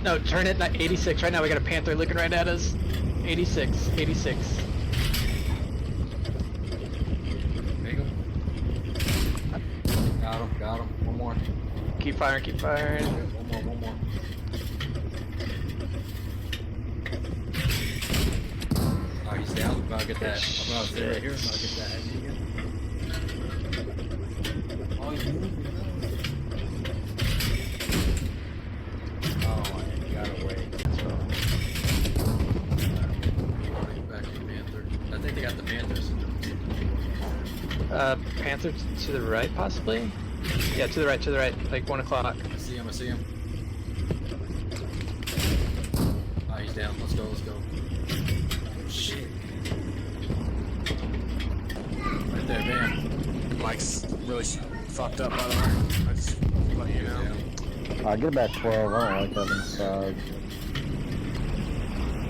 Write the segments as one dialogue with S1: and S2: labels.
S1: No, turn it, not 86. Right now we got a Panther looking right at us. 86, 86.
S2: There you go. Got him. One more.
S1: Keep firing, keep firing.
S2: One more. Oh, he's down. I'm about to get that. I'm about to stay right here. I'm about to get that heavy again. Oh, he's moving. Oh, I got away. Back to the Panther. I think they got the Panthers.
S1: Panther to the right, possibly? Yeah, to the right, like 1 o'clock.
S2: I see him. Oh, he's down. Let's go. Shit. Right there, bam.
S3: Mike's really fucked up, by the way. I just let you know.
S4: Get about 12. I don't like that inside.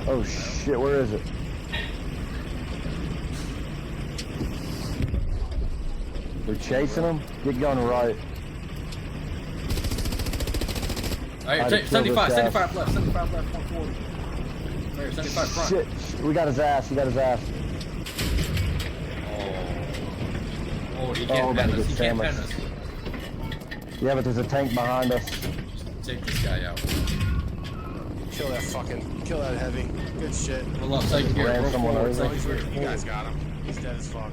S4: Oh shit, where is it? They're chasing them. Get going right.
S2: Alright, 75 left, 140. There, 75 front.
S4: Shit, we got his ass. He got his ass.
S2: Oh, he can't pen us. He can't pen us.
S4: Yeah, but there's a tank behind us.
S2: Take this guy out.
S3: Kill that heavy. Good shit.
S2: Roll up, second gear.
S4: Ran
S2: Roll
S4: someone
S2: forward,
S4: over.
S2: second gear.
S3: You guys got him. He's dead as fuck.